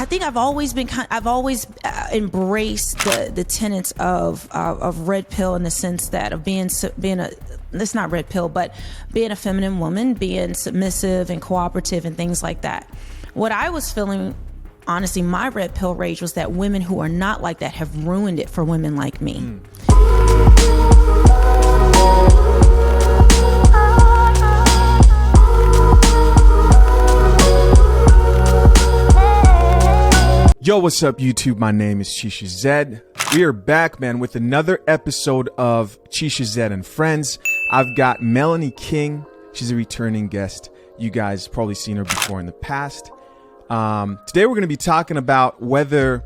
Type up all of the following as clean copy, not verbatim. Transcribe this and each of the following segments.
I think I've always embraced the tenets of red pill, in the sense that of being a, it's not red pill, but being a feminine woman, being submissive and cooperative and things like that. What I was feeling, honestly, my red pill rage was that women who are not like that have ruined it for women like me. Yo, what's up, YouTube? My name is Chisha Zed. We are back, man, with another episode of Chisha Zed and Friends. I've got Melanie King. She's a returning guest. You guys probably seen her before in the past. Today we're going to be talking about whether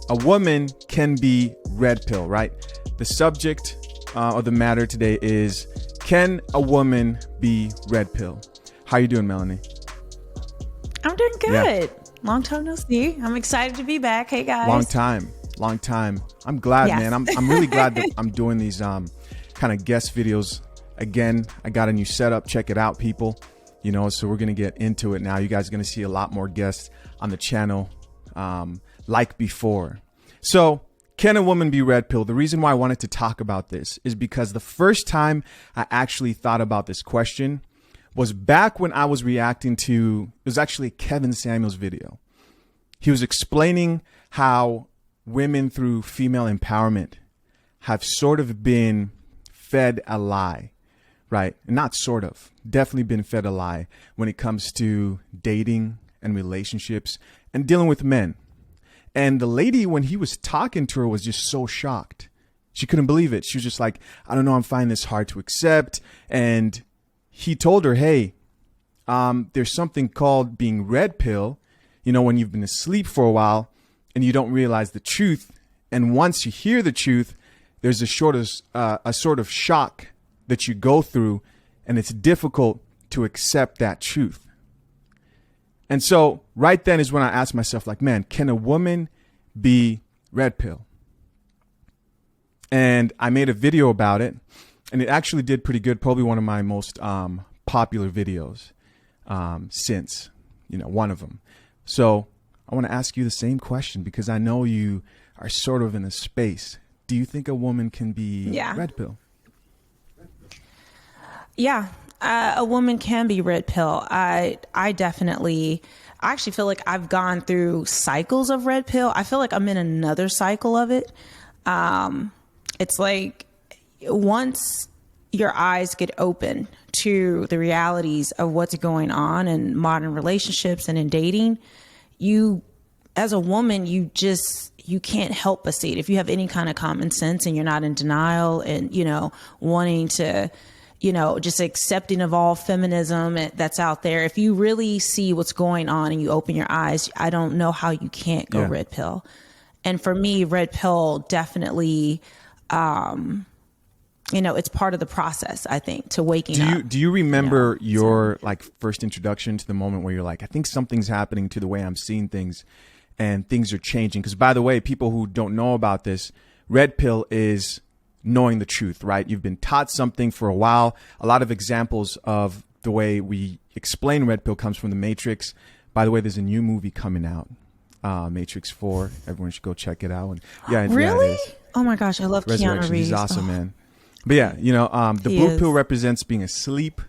a woman can be red pill, right? The subject of the matter today is, can a woman be red pill? How you doing, Melanie? I'm doing good. Yeah. Long time no see. I'm excited to be back. Hey guys. Long time. I'm glad, yes. Man. I'm really glad that I'm doing these kind of guest videos again. I got a new setup. Check it out, people. You know, so we're gonna get into it now. You guys are gonna see a lot more guests on the channel, like before. So, can a woman be red pill? The reason why I wanted to talk about this is because the first time I actually thought about this question was back when I was reacting to, it was actually Kevin Samuels' video. He was explaining how women through female empowerment have sort of been fed a lie, right? Not sort of, definitely been fed a lie when it comes to dating and relationships and dealing with men. And the lady, when he was talking to her, was just so shocked. She couldn't believe it. She was just like, I don't know, I'm finding this hard to accept. And he told her, hey, there's something called being red pill, you know, when you've been asleep for a while and you don't realize the truth. And once you hear the truth, there's a sort of shock that you go through, and it's difficult to accept that truth. And so right then is when I asked myself, like, man, can a woman be red pill? And I made a video about it. And it actually did pretty good. Probably one of my most popular videos since, you know, one of them. So I want to ask you the same question, because I know you are sort of in a space. Do you think a woman can be red pill? Yeah, a woman can be red pill. I actually feel like I've gone through cycles of red pill. I feel like I'm in another cycle of it. It's like, once your eyes get open to the realities of what's going on in modern relationships and in dating, you, as a woman, you can't help but see it. If you have any kind of common sense and you're not in denial and, you know, wanting to, you know, just accepting of all feminism that's out there. If you really see what's going on and you open your eyes, I don't know how you can't go red pill. And for me, red pill definitely, you know, it's part of the process, I think, to waking up. Do you remember your like first introduction to the moment where you're like, I think something's happening to the way I'm seeing things and things are changing? Because by the way, people who don't know about this, red pill is knowing the truth, right? You've been taught something for a while. A lot of examples of the way we explain red pill comes from The Matrix. By the way, there's a new movie coming out, Matrix 4. Everyone should go check it out. And really? Yeah, it is. Oh my gosh, I love Keanu Reeves. He's awesome, man. But yeah, you know, the blue pill represents being asleep,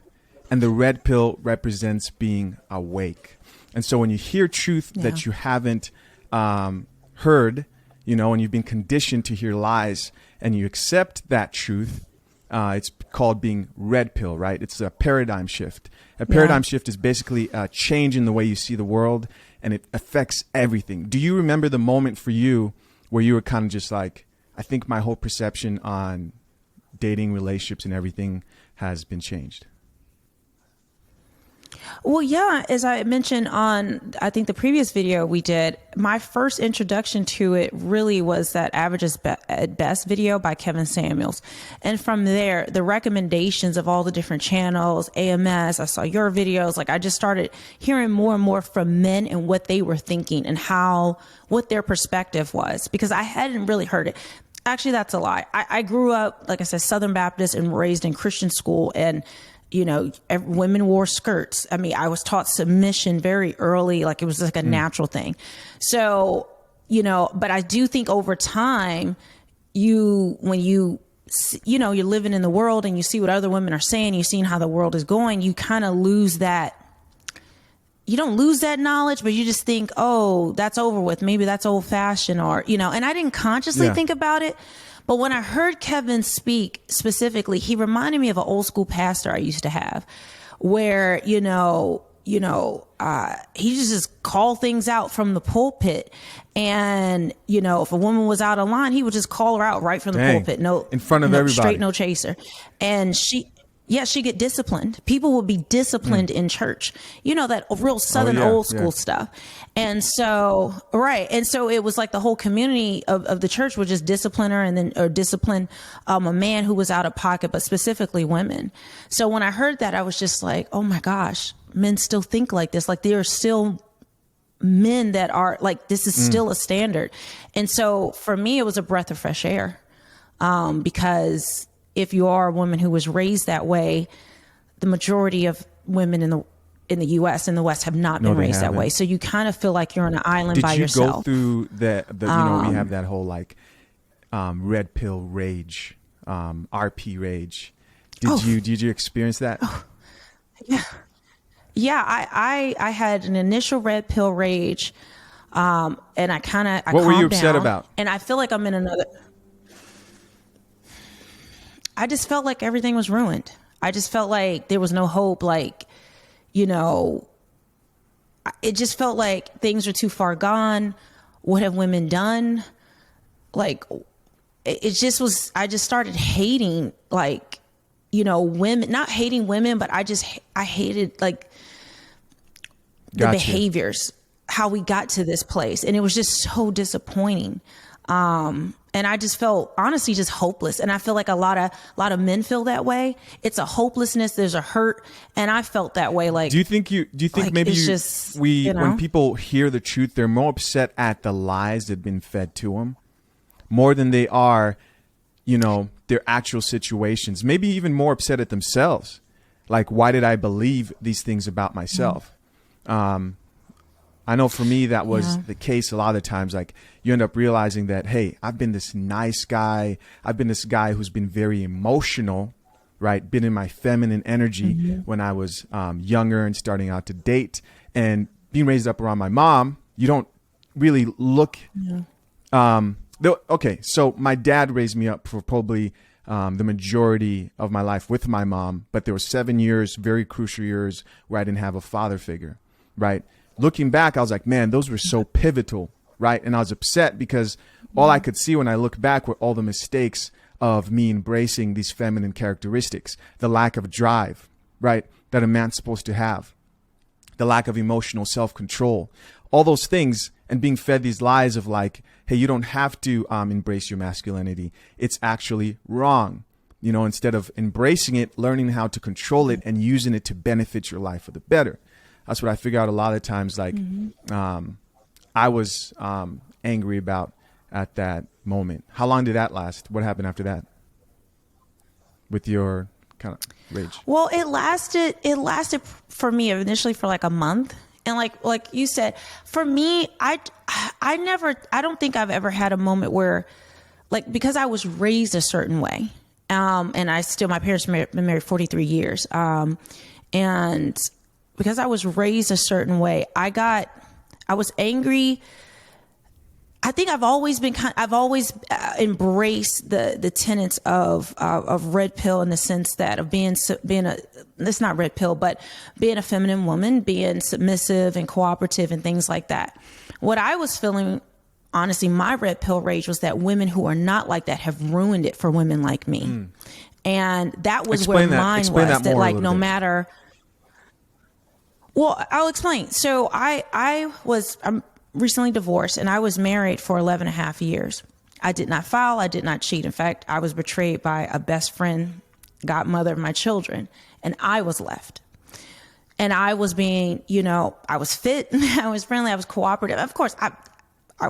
and the red pill represents being awake. And so when you hear truth that you haven't heard, you know, and you've been conditioned to hear lies, and you accept that truth, it's called being red pill, right? It's a paradigm shift. A paradigm shift is basically a change in the way you see the world, and it affects everything. Do you remember the moment for you where you were kind of just like, I think my whole perception on dating, relationships, and everything has been changed? Well, yeah, as I mentioned on, I think the previous video we did, my first introduction to it really was that Average at Best video by Kevin Samuels. And from there, the recommendations of all the different channels, AMS, I saw your videos, like I just started hearing more and more from men and what they were thinking and what their perspective was, because I hadn't really heard it. Actually, that's a lie. I grew up, like I said, Southern Baptist and raised in Christian school. And women wore skirts. I mean, I was taught submission very early, like it was like a natural thing. So, but I do think over time, when you're living in the world and you see what other women are saying, you've seen how the world is going, you kind of lose that. You don't lose that knowledge, but you just think, oh, that's over with. Maybe that's old fashioned and I didn't consciously think about it. But when I heard Kevin speak specifically, he reminded me of an old school pastor I used to have where, he just call things out from the pulpit. And, if a woman was out of line, he would just call her out right from the pulpit. No, in front of everybody. Straight, no chaser. And she get disciplined. People will be disciplined in church. That real Southern old school stuff. And so, right. And so it was like the whole community of the church would just discipline her or discipline a man who was out of pocket, but specifically women. So when I heard that, I was just like, oh my gosh, men still think like this. Like there are still men that are like, this is still a standard. And so for me, it was a breath of fresh air. Because if you are a woman who was raised that way, the majority of women in the U.S. and the West have not been raised that way. So you kind of feel like you're on an island by yourself. Did you go through we have that whole like red pill rage, RP rage. Did you experience that? Oh, yeah. Yeah, I had an initial red pill rage, and I calmed down. What were you upset about? And I feel like I'm in another. I just felt like everything was ruined. I just felt like there was no hope. Like, it just felt like things are too far gone. What have women done? Like, it just was, I just started hating, like, women, not hating women, but I hated like the behaviors, how we got to this place. And it was just so disappointing. And I just felt honestly just hopeless. And I feel like a lot of men feel that way. It's a hopelessness. There's a hurt. And I felt that way. Like, do you think like maybe when people hear the truth, they're more upset at the lies that have been fed to them more than they are, their actual situations, maybe even more upset at themselves. Like, why did I believe these things about myself? I know for me, that was the case a lot of times. Like, you end up realizing that, hey, I've been this nice guy. I've been this guy who's been very emotional, right? Been in my feminine energy when I was younger and starting out to date, and being raised up around my mom. You don't really look. Okay, so my dad raised me up for probably the majority of my life with my mom, but there were 7 years, very crucial years, where I didn't have a father figure, right? Looking back, I was like, man, those were so pivotal, right? And I was upset because all I could see when I look back were all the mistakes of me embracing these feminine characteristics, the lack of drive, right, that a man's supposed to have, the lack of emotional self-control, all those things, and being fed these lies of like, hey, you don't have to embrace your masculinity. It's actually wrong. Instead of embracing it, learning how to control it and using it to benefit your life for the better. That's what I figure out a lot of times. Like, I was angry about at that moment. How long did that last? What happened after that with your kind of rage? Well, it lasted for me initially for like a month. And like you said, for me, I don't think I've ever had a moment where, like, because I was raised a certain way, and my parents been married 43 years, and because I was raised a certain way, I was angry. I think I've always embraced the tenets of red pill, in the sense that of it's not red pill, but being a feminine woman, being submissive and cooperative and things like that. What I was feeling, honestly, my red pill rage was that women who are not like that have ruined it for women like me. And that was where mine was, that like, no matter. Well, I'll explain. So I'm recently divorced, and I was married for 11 and a half years. I did not file. I did not cheat. In fact, I was betrayed by a best friend, godmother of my children, and I was left. And I was being, I was fit, I was friendly, I was cooperative. Of course, I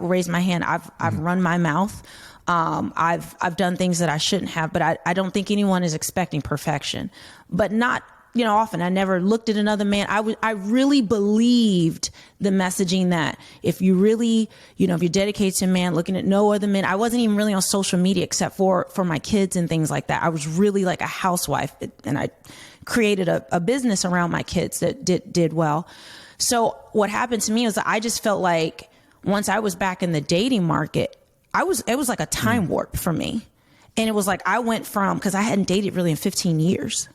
raised my hand. I've run my mouth. I've done things that I shouldn't have, but I don't think anyone is expecting perfection. But not often. I never looked at another man. I really believed the messaging that if you really, if you're dedicated to a man, looking at no other men. I wasn't even really on social media except for my kids and things like that. I was really like a housewife, and I created a business around my kids that did well. So what happened to me was that I just felt like once I was back in the dating market, it was like a time warp for me. And it was like I went from, because I hadn't dated really in 15 years.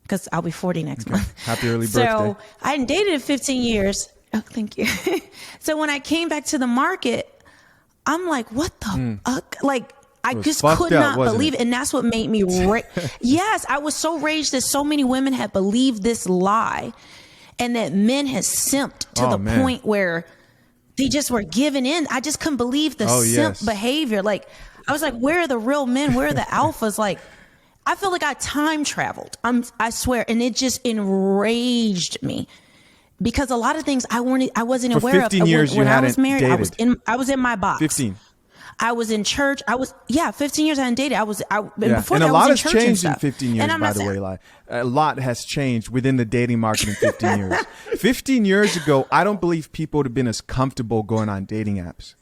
Because I'll be 40 next month. Happy early birthday. So I hadn't dated in 15 years. Oh, thank you. So when I came back to the market, I'm like, what the fuck? Like, I just could not believe it. And that's what made me, yes, I was so raged that so many women had believed this lie, and that men had simped to the point where they just were giving in. I just couldn't believe the simp behavior. Like, I was like, where are the real men? Where are the alphas? Like, I feel like I time traveled. I swear. And it just enraged me because a lot of things I wasn't aware of. 15 years when I was married, dated. I was in my box. 15. I was in church. 15 years I hadn't dated. Before and that, a lot I was has in church changed and in 15 years, by the way. Like, a lot has changed within the dating market in 15 years. 15 years ago, I don't believe people would have been as comfortable going on dating apps.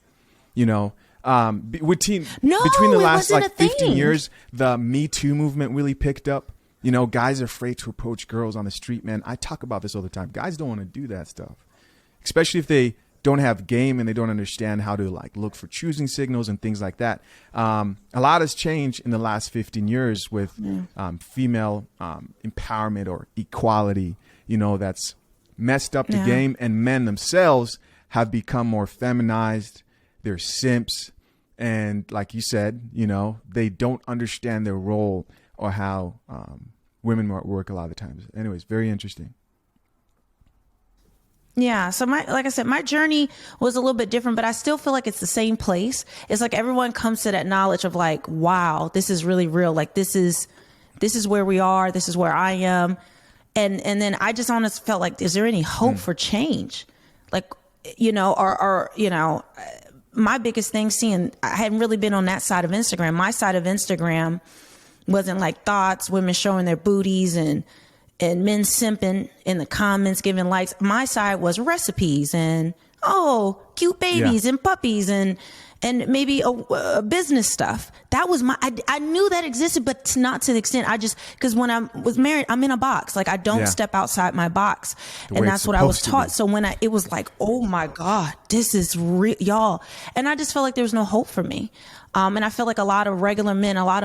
Between the last 15 years, the Me Too movement really picked up. Guys are afraid to approach girls on the street, man. I talk about this all the time. Guys don't want to do that stuff, especially if they don't have game and they don't understand how to look for choosing signals and things like that. A lot has changed in the last 15 years with female empowerment or equality, that's messed up the game, and men themselves have become more feminized. They're simps. And like you said, they don't understand their role or how women work a lot of the times. Anyways, very interesting. Yeah. So like I said, my journey was a little bit different, but I still feel like it's the same place. It's like everyone comes to that knowledge of like, wow, this is really real. Like this is where we are. This is where I am. And then I just honestly felt like, is there any hope for change? Like, my biggest thing I hadn't really been on that side of Instagram. My side of Instagram wasn't like thoughts, women showing their booties and men simping in the comments, giving likes. My side was recipes and, cute babies and puppies and maybe a business stuff. That was I knew that existed, but not to the extent because when I was married, I'm in a box. Like I don't step outside my box. And that's what I was taught. So when it was like, oh my God, this is real, y'all. And I just felt like there was no hope for me. And I feel like a lot of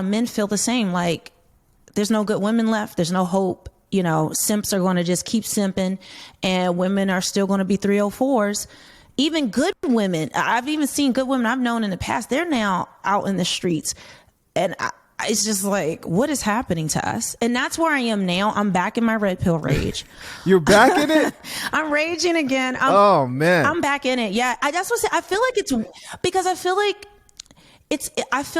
men feel the same. Like there's no good women left. There's no hope. Simps are going to just keep simping, and women are still going to be 304s. Even good women, I've even seen good women I've known in the past, they're now out in the streets. And it's just like, what is happening to us? And that's where I am now. I'm back in my red pill rage. You're back in it? I'm raging again. Oh, man. I'm back in it. Yeah. That's what I feel like. It's because I feel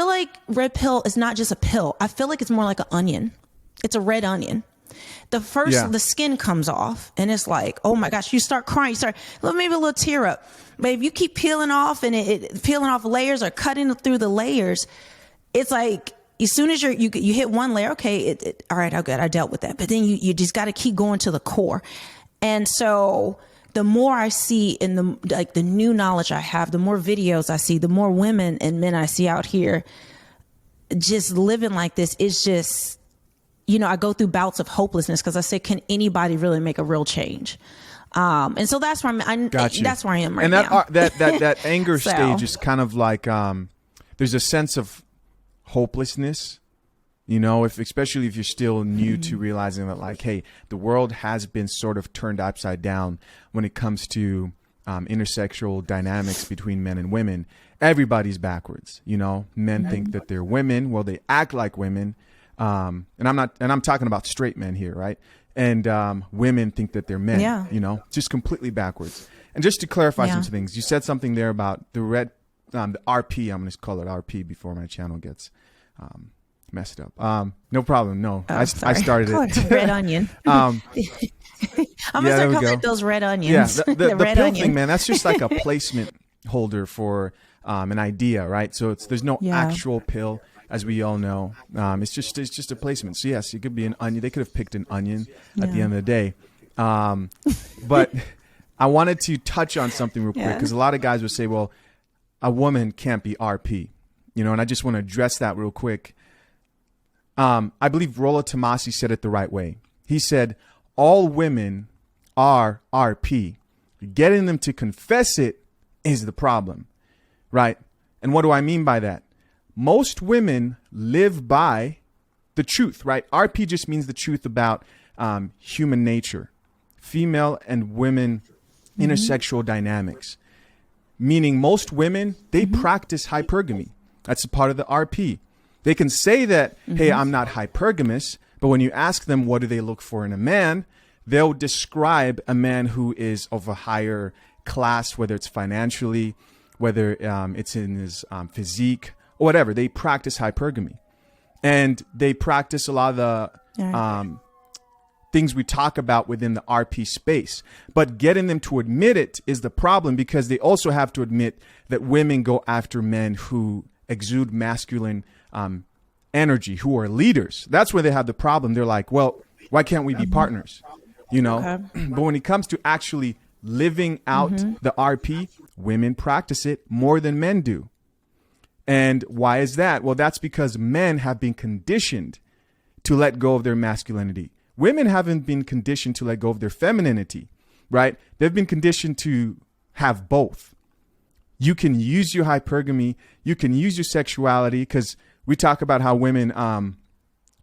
like red pill is not just a pill. I feel like it's more like an onion. It's a red onion. The skin comes off and it's like, oh my gosh, you start crying, you start maybe a little tear up. But if you keep peeling off and it peeling off layers or cutting through the layers, it's like as soon as you hit one layer, okay, all right, good, I dealt with that. But then you just got to keep going to the core. And so the more I see in the new knowledge I have, the more videos I see, the more women and men I see out here just living like this. It's just, I go through bouts of hopelessness because I say, can anybody really make a real change? And so that's where that's where I am right now. And that anger stage is kind of like, there's a sense of hopelessness, especially if you're still new to realizing that like, hey, the world has been sort of turned upside down when it comes to intersexual dynamics between men and women. Everybody's backwards. Men think that they're women. Well, they act like women. And I'm talking about straight men here, right? And women think that they're men, just completely backwards. And just to clarify some things, you said something there about the RP. I'm going to call it RP before my channel gets messed up. No problem. No, I started it. Red onion. I'm going to start calling it those red onions. Yeah, the red pill thing, man, that's just like a placement holder for an idea, right? So there's no actual pill. as we all know. It's just a placement. So yes, it could be an onion. They could have picked an onion at the end of the day. But I wanted to touch on something real quick, because a lot of guys would say, well, a woman can't be RP, and I just want to address that real quick. I believe Rollo Tomasi said it the right way. He said, all women are RP. Getting them to confess it is the problem, right? And what do I mean by that? Most women live by the truth, right? RP just means the truth about human nature, female and women intersexual dynamics. Meaning most women, they practice hypergamy. That's a part of the RP. They can say that, hey, I'm not hypergamous, but when you ask them what do they look for in a man, they'll describe a man who is of a higher class, whether it's financially, whether it's in his physique, or whatever. They practice hypergamy. And they practice a lot of the things we talk about within the RP space. But getting them to admit it is the problem, because they also have to admit that women go after men who exude masculine energy, who are leaders. That's where they have the problem. They're like, well, why can't we be partners? But when it comes to actually living out the RP, women practice it more than men do. And why is that? Well, that's because men have been conditioned to let go of their masculinity. Women haven't been conditioned to let go of their femininity, right? They've been conditioned to have both. You can use your hypergamy. You can use your sexuality, because we talk about how women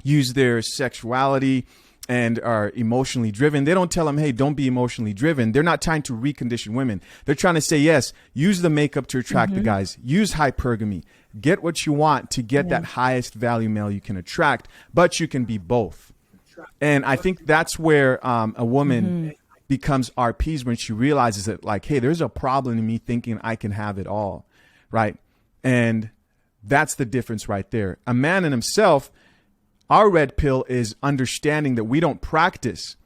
use their sexuality and are emotionally driven. They don't tell them, hey, don't be emotionally driven. They're not trying to recondition women. They're trying to say, yes, use the makeup to attract the guys. Use hypergamy. Get what you want to get that highest value male you can attract, but you can be both. And I think that's where a woman becomes RPs, when she realizes that, like, hey, there's a problem in me thinking I can have it all, right? And that's the difference right there. A man in himself, our red pill is understanding that we don't practice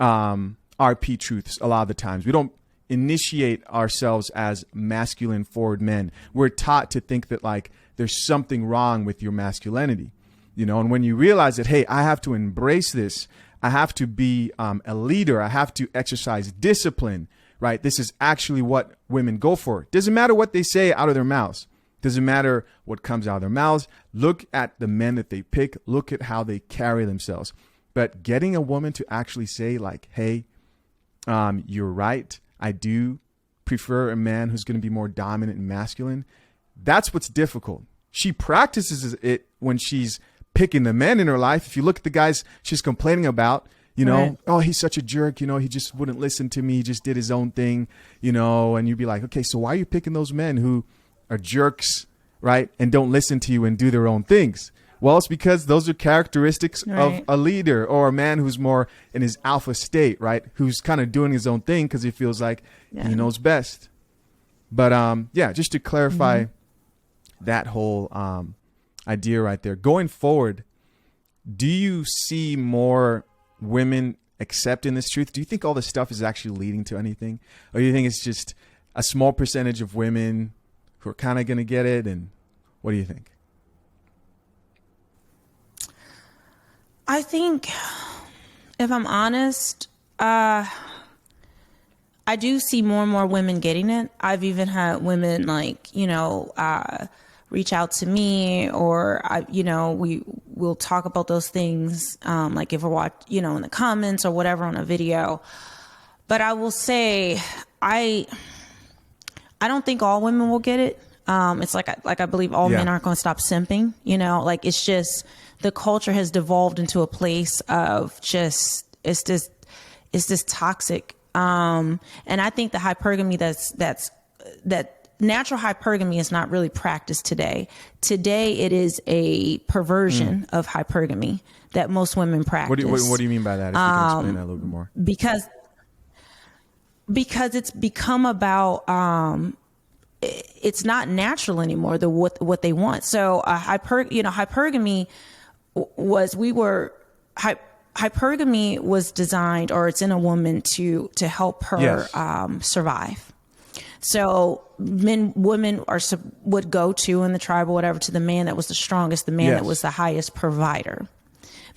RP truths a lot of the times. We don't initiate ourselves as masculine forward men. We're taught to think that, like, there's something wrong with your masculinity, and when you realize that, hey, I have to embrace this. I have to be a leader. I have to exercise discipline, right? This is actually what women go for. Doesn't matter what they say out of their mouths. Doesn't matter what comes out of their mouths. Look at the men that they pick. Look at how they carry themselves. But getting a woman to actually say, like, hey, you're right. I do prefer a man who's going to be more dominant and masculine. That's what's difficult. She practices it when she's picking the men in her life. If you look at the guys she's complaining about, oh, he's such a jerk. He just wouldn't listen to me. He just did his own thing, and you'd be like, okay, so why are you picking those men who are jerks, right? And don't listen to you and do their own things? Well, it's because those are characteristics of a leader, or a man who's more in his alpha state, right? Who's kind of doing his own thing because he feels like he knows best. But just to clarify that whole idea right there. Going forward, do you see more women accepting this truth? Do you think all this stuff is actually leading to anything? Or do you think it's just a small percentage of women who are kind of going to get it? And what do you think? I think, if I'm honest, I do see more and more women getting it. I've even had women reach out to me, or we'll talk about those things, like if we're in the comments or whatever on a video. But I will say, I don't think all women will get it. It's like I believe all men aren't going to stop simping. It's just the culture has devolved into a place of just it's this toxic. And I think the hypergamy that natural hypergamy is not really practiced today. Today, it is a perversion of hypergamy that most women practice. What do you mean by that? If you can explain that a little bit more. Because it's become about it's not natural anymore. What they want. So hypergamy hypergamy was designed, or it's in a woman to help her survive. So women would go to in the tribe or whatever to the man that was the strongest, the man that was the highest provider,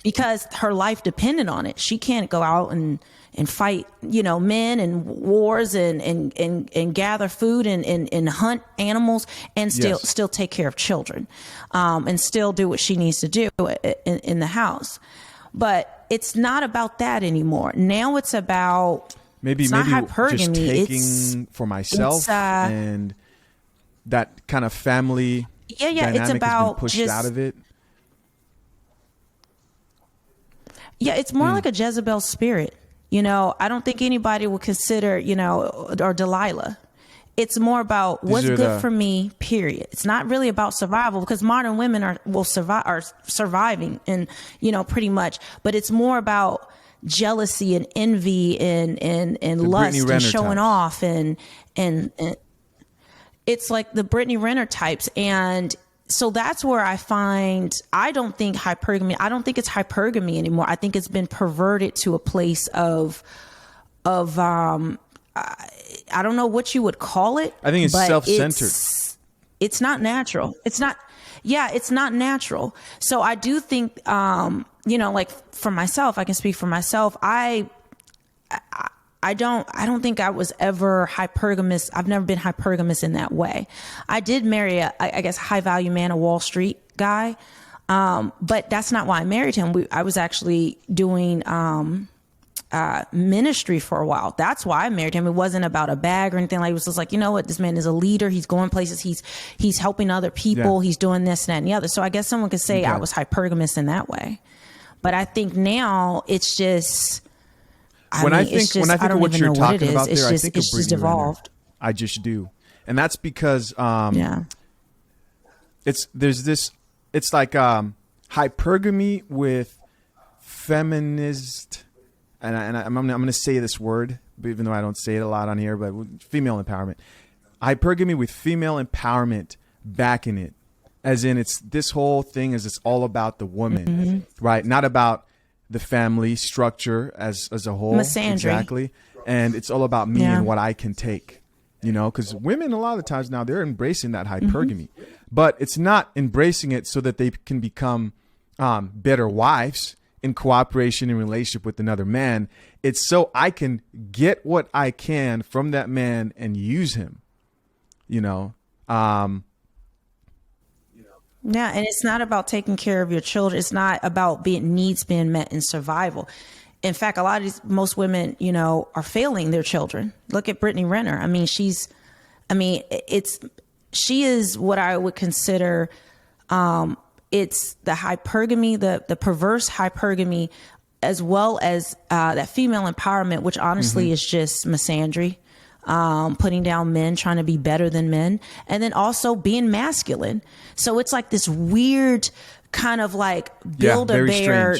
because her life depended on it. She can't go out and fight, men and wars and gather food and hunt animals and still take care of children, and still do what she needs to do in the house. But it's not about that anymore. Now it's about maybe not hypergamy. Just taking for myself and that kind of family dynamic it's about has been pushed out of it. Yeah, it's more like a Jezebel spirit. I don't think anybody would consider, or Delilah. It's more about what's good for me, period. It's not really about survival, because modern women are surviving and, pretty much. But it's more about jealousy and envy and lust and showing off. And it's like the Brittany Renner types. And so that's where I don't think it's hypergamy anymore. I think it's been perverted to a place of I don't know what you would call it. I think it's self-centered. It's not natural. It's not natural. So I do think, like for myself, I can speak for myself. I don't think I was ever hypergamous. I've never been hypergamous in that way. I did marry I guess high value man, a Wall Street guy. But that's not why I married him. I was actually doing, ministry for a while. That's why I married him. It wasn't about a bag or anything. Like, it was just like, this man is a leader. He's going places. He's helping other people. Yeah. He's doing this and that and the other. So I guess someone could say I was hypergamous in that way. But I think now it's just, when I think of what you're talking about there, I think of Brittany evolved. Renner. I just do. And that's because, it's like, hypergamy with feminist, and I'm going to say this word, even though I don't say it a lot on here, but female empowerment. Hypergamy with female empowerment backing it. As in, this whole thing it's all about the woman, right? Not about the family structure as a whole. Misandry. Exactly. And it's all about me and what I can take, because women, a lot of the times now, they're embracing that hypergamy, but it's not embracing it so that they can become better wives in cooperation and relationship with another man. It's so I can get what I can from that man and use him, Yeah, and it's not about taking care of your children. It's not about needs being met in survival. In fact, most women, are failing their children. Look at Brittany Renner. I mean, she is what I would consider, it's the hypergamy, the perverse hypergamy, as well as that female empowerment, which honestly is just misandry. Putting down men, trying to be better than men, and then also being masculine. So it's like this weird kind of like Build-A-Bear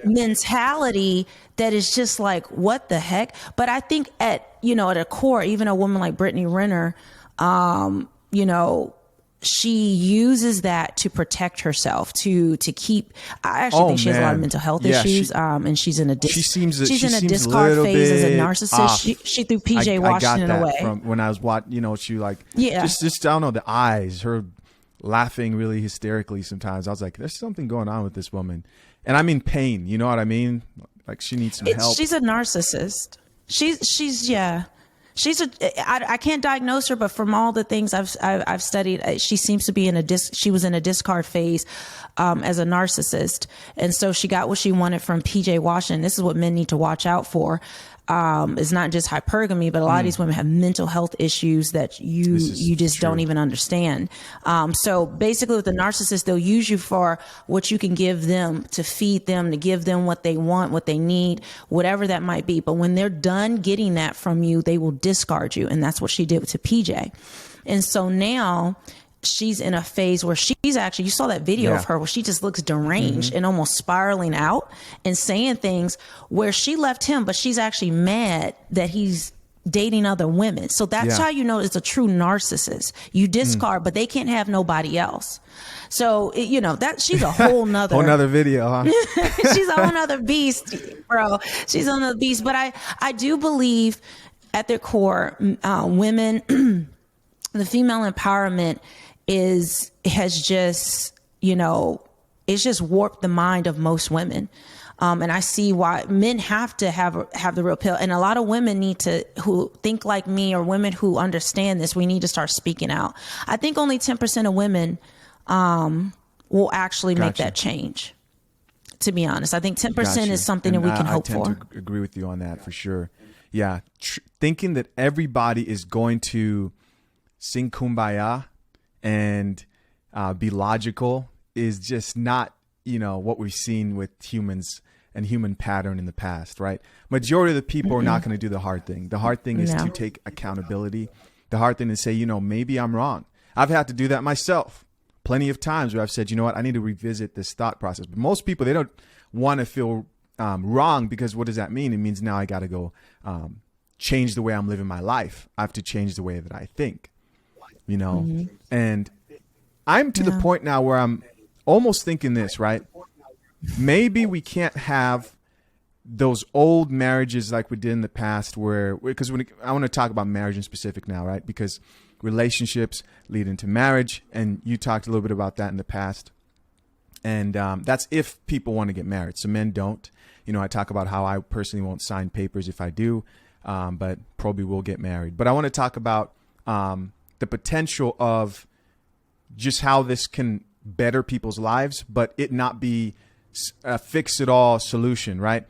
mentality that is just like, what the heck? But I think at a core, even a woman like Brittany Renner, she uses that to protect herself, to keep. I actually think she has a lot of mental health issues. And she's in a she's in a discard phase as a narcissist. She threw PJ Washington away. From when I was watching, she just I don't know, the eyes, her laughing really hysterically sometimes. I was like, there's something going on with this woman, and I'm in pain. You know what I mean? Like, she needs some help. She's a narcissist. I can't diagnose her, but from all the things I've studied, she seems to be she was in a discard phase, as a narcissist. And so she got what she wanted from PJ Washington. This is what men need to watch out for. It's not just hypergamy, but a lot of these women have mental health issues that you just don't even understand. So basically with the narcissist, they'll use you for what you can give them, to feed them, to give them what they want, what they need, whatever that might be. But when they're done getting that from you, they will discard you. And that's what she did to PJ. And so now she's in a phase where she's actually, you saw that video of her where she just looks deranged and almost spiraling out and saying things where she left him, but she's actually mad that he's dating other women. So that's how you know it's a true narcissist. You discard, but they can't have nobody else. So, that she's a whole nother whole nother video, huh? She's a whole nother beast, bro. She's another beast. But I do believe at their core, women, the female empowerment has just, it's just warped the mind of most women. And I see why men have to have the real pill. And a lot of women who think like me, or women who understand this, we need to start speaking out. I think only 10% of women will actually make that change. To be honest, I think 10% is something that we can hope for. I tend to agree with you on that for sure. Yeah. Thinking that everybody is going to sing Kumbaya and be logical is just not, what we've seen with humans and human pattern in the past, right? Majority of the people are not going to do the hard thing. The hard thing is to take accountability. The hard thing is to say, maybe I'm wrong. I've had to do that myself plenty of times where I've said, I need to revisit this thought process. But most people, they don't want to feel wrong, because what does that mean? It means now I got to go change the way I'm living my life. I have to change the way that I think, and I'm to the point now where I'm almost thinking this, right? Maybe we can't have those old marriages like we did in the past because I want to talk about marriage in specific now, right? Because relationships lead into marriage, and you talked a little bit about that in the past. And that's if people want to get married. So men don't. I talk about how I personally won't sign papers if I do, but probably will get married. But I want to talk about the potential of just how this can better people's lives, but it not be a fix-it-all solution, right?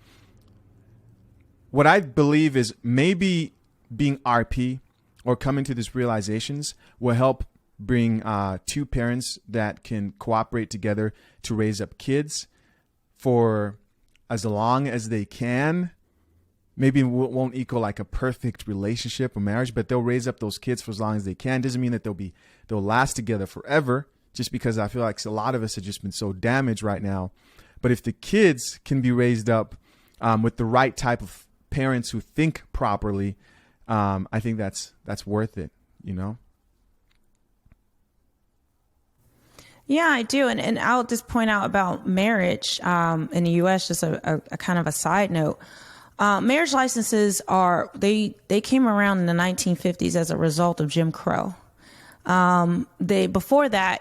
What I believe is maybe being RP or coming to these realizations will help bring two parents that can cooperate together to raise up kids for as long as they can. Maybe it won't equal like a perfect relationship or marriage, but they'll raise up those kids for as long as they can. Doesn't mean that they'll last together forever, just because I feel like a lot of us have just been so damaged right now. But if the kids can be raised up with the right type of parents who think properly, I think that's worth it, Yeah, I do. And I'll just point out about marriage in the U.S., just a kind of a side note. Marriage licenses they came around in the 1950s as a result of Jim Crow. Before that,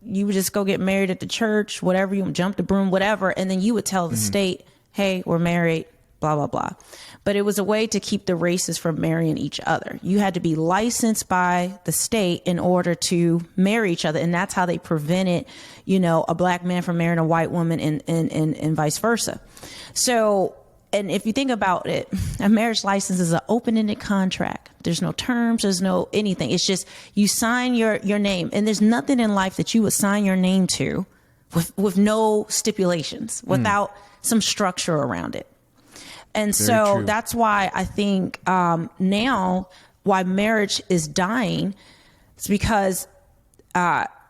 you would just go get married at the church, whatever, you jump the broom, whatever. And then you would tell the state, hey, we're married, blah, blah, blah. But it was a way to keep the races from marrying each other. You had to be licensed by the state in order to marry each other. And that's how they prevented, a black man from marrying a white woman and vice versa. So, and if you think about it, a marriage license is an open-ended contract. There's no terms. There's no anything. It's just you sign your name. And there's nothing in life that you would sign your name to with no stipulations, without some structure around it. And Very so true. That's why I think now why marriage is dying is because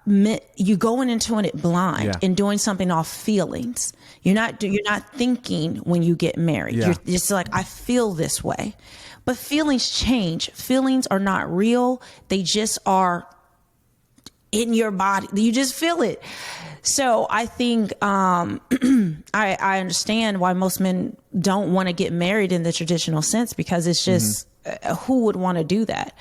you going into it blind and doing something off feelings. You're not thinking when you get married. Yeah. You're just like, I feel this way. But feelings change. Feelings are not real. They just are in your body. You just feel it. So I think I understand why most men don't want to get married in the traditional sense, because it's just who would want to do that?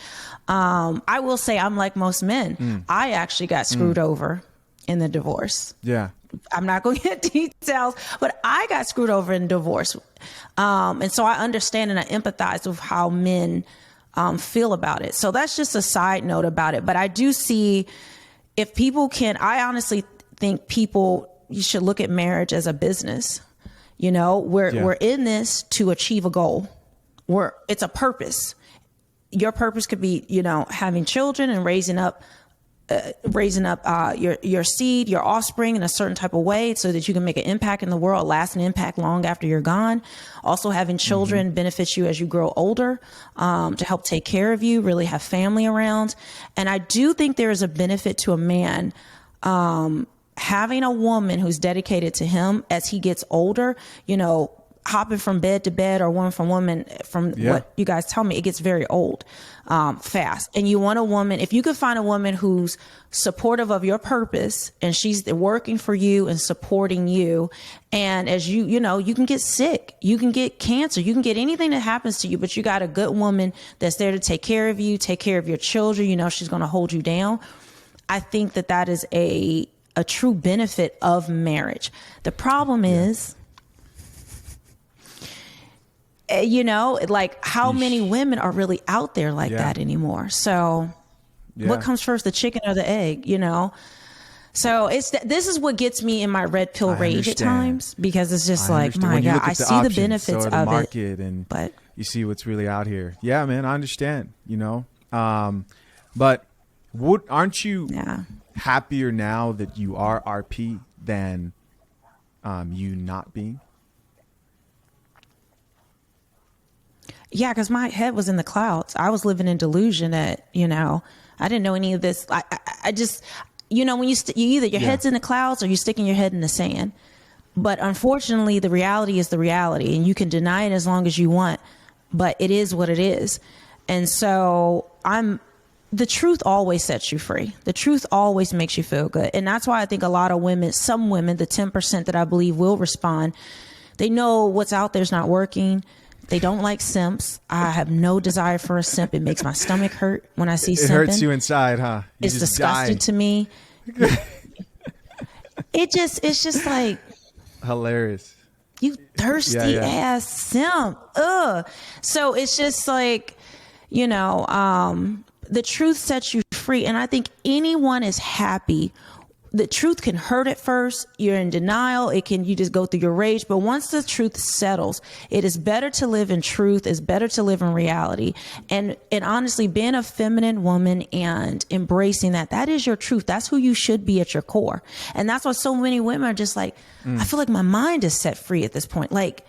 I will say I'm like most men. I actually got screwed over in the divorce. Yeah. I'm not going to get details, but I got screwed over in divorce. And so I understand and I empathize with how men feel about it. So that's just a side note about it. But I do see if people I honestly think you should look at marriage as a business. We're in this to achieve a goal. It's a purpose. Your purpose could be, having children and raising up your seed, your offspring in a certain type of way so that you can make an impact in the world, lasting impact long after you're gone. Also having children benefits you as you grow older, to help take care of you, really have family around. And I do think there is a benefit to a man, having a woman who's dedicated to him as he gets older. hopping from bed to bed or woman from woman, from what you guys tell me, it gets very old fast. And you want a woman, if you could find a woman who's supportive of your purpose and she's working for you and supporting you. And as you know, you can get sick, you can get cancer, you can get anything that happens to you, but you got a good woman that's there to take care of you, take care of your children. You know, she's going to hold you down. I think that is a true benefit of marriage. The problem is, you know, like how many women are really out there like that anymore? So what comes first, the chicken or the egg, you know? So this is what gets me in my red pill rage at times, because it's just like, my God, I see the benefits of market it, and but you see what's really out here. Yeah, man, I understand, you know? But aren't you happier now that you are RP than you not being? Yeah, because my head was in the clouds. I was living in delusion that, you know, I didn't know any of this. I just, you know, when you either your head's in the clouds or you're sticking your head in the sand. But unfortunately, the reality is the reality, and you can deny it as long as you want, but it is what it is. And so the truth always sets you free. The truth always makes you feel good. And that's why I think a lot of women, some women, the 10% that I believe will respond, they know what's out there's not working. They don't like simps. I have no desire for a simp. It makes my stomach hurt when I see simping. It hurts you inside, huh? It's disgusting to me. It's just like hilarious. You thirsty ass simp. Ugh. So it's just like, you know, the truth sets you free. And I think anyone is happy. The truth can hurt at first. You're in denial. You just go through your rage. But once the truth settles, it is better to live in truth. It's better to live in reality. And honestly, being a feminine woman and embracing that is your truth. That's who you should be at your core. And that's why so many women are just like, I feel like my mind is set free at this point. Like,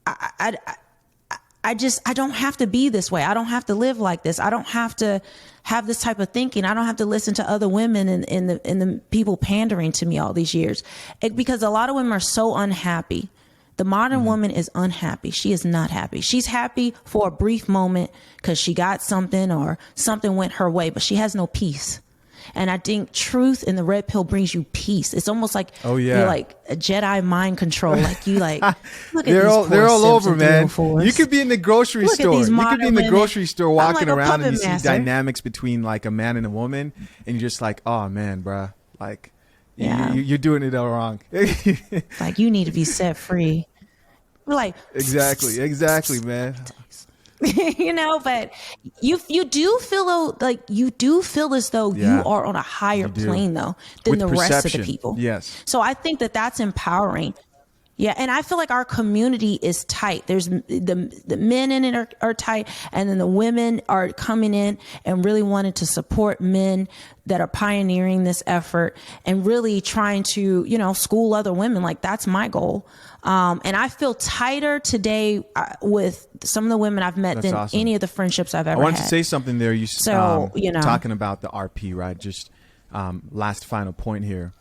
I don't have to be this way. I don't have to live like this. I don't have to have this type of thinking. I don't have to listen to other women and the people pandering to me all these years. Because a lot of women are so unhappy. The modern woman is unhappy. She is not happy. She's happy for a brief moment because she got something or something went her way, but she has no peace. And I think truth in the red pill brings you peace. It's almost like you're like a Jedi mind control. Like you like, look at they're all over, man. You could be in the grocery store. You could be in the grocery store walking around and you see dynamics between like a man and a woman, and you're just like, oh man, bruh, like you're doing it all wrong. Like you need to be set free. We're like exactly, man. You know, but you do feel like you do feel as though you are on a higher plane though than with the perception. Rest of the people. Yes. So I think that's empowering. Yeah, and I feel like our community is tight. There's the men in it are tight, and then the women are coming in and really wanting to support men that are pioneering this effort and really trying to, you know, school other women. Like that's my goal. And I feel tighter today with some of the women I've met than any of the friendships I've ever had. I wanted to say something there. You know, talking about the RP, right? Just last final point here.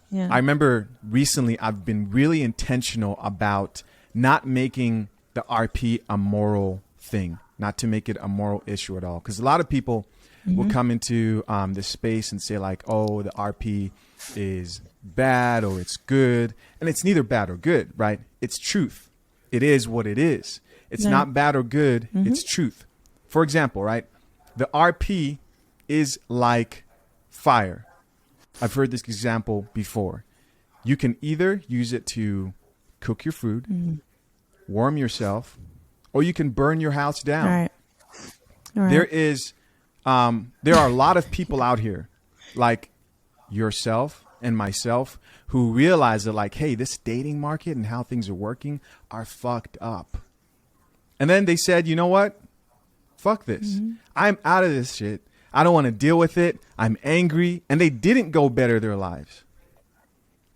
Yeah. I remember recently I've been really intentional about not making the RP a moral thing, not to make it a moral issue at all. Because a lot of people will come into this space and say like, oh, the RP is bad or it's good. And it's neither bad or good, right? It's truth. It is what it is. It's not bad or good. It's truth. For example, right? The RP is like fire. I've heard this example before. You can either use it to cook your food, warm yourself, or you can burn your house down. All right. There are a lot of people out here like yourself and myself who realize that like, hey, this dating market and how things are working are fucked up. And then they said, you know what? Fuck this. I'm out of this shit. I don't want to deal with it. I'm angry. And they didn't go better their lives.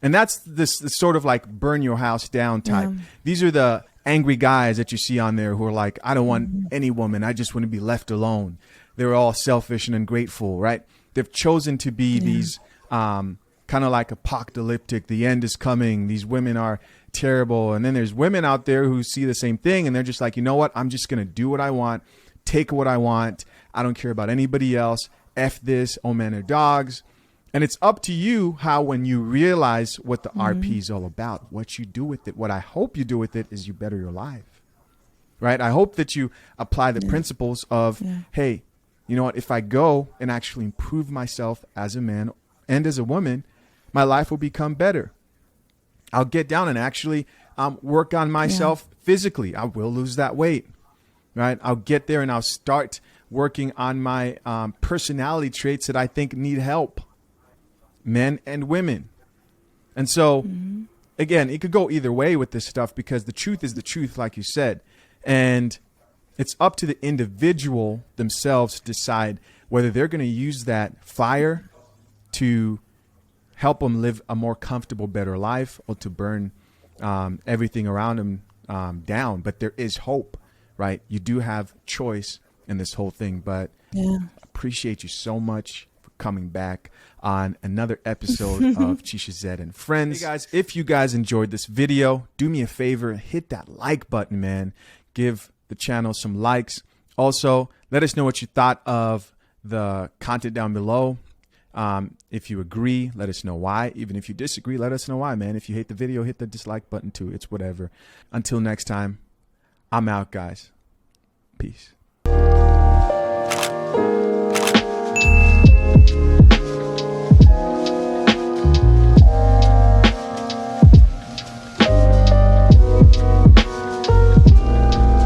And that's this sort of like burn your house down type. These are the angry guys that you see on there who are like, I don't want any woman. I just want to be left alone. They're all selfish and ungrateful, right? They've chosen to be these kind of like apocalyptic. The end is coming. These women are terrible. And then there's women out there who see the same thing and they're just like, you know what? I'm just going to do what I want, take what I want. I don't care about anybody else. F this, oh men are dogs. And it's up to you how, when you realize what the RP is all about, what you do with it. What I hope you do with it is you better your life, right? I hope that you apply the principles of, hey, you know what? If I go and actually improve myself as a man and as a woman, my life will become better. I'll get down and actually work on myself physically. I will lose that weight, right? I'll get there and I'll start working on my personality traits that I think need help, men and women. And so, again, it could go either way with this stuff, because the truth is the truth, like you said. And it's up to the individual themselves to decide whether they're going to use that fire to help them live a more comfortable, better life, or to burn everything around them down. But there is hope, right? You do have choice in this whole thing. But appreciate you so much for coming back on another episode of Chisha Zed and Friends. Hey guys, if you guys enjoyed this video, do me a favor, hit that like button, man. Give the channel some likes. Also, let us know what you thought of the content down below. If you agree, let us know why. Even if you disagree, let us know why, man. If you hate the video, hit the dislike button too. It's whatever. Until next time, I'm out, guys. Peace.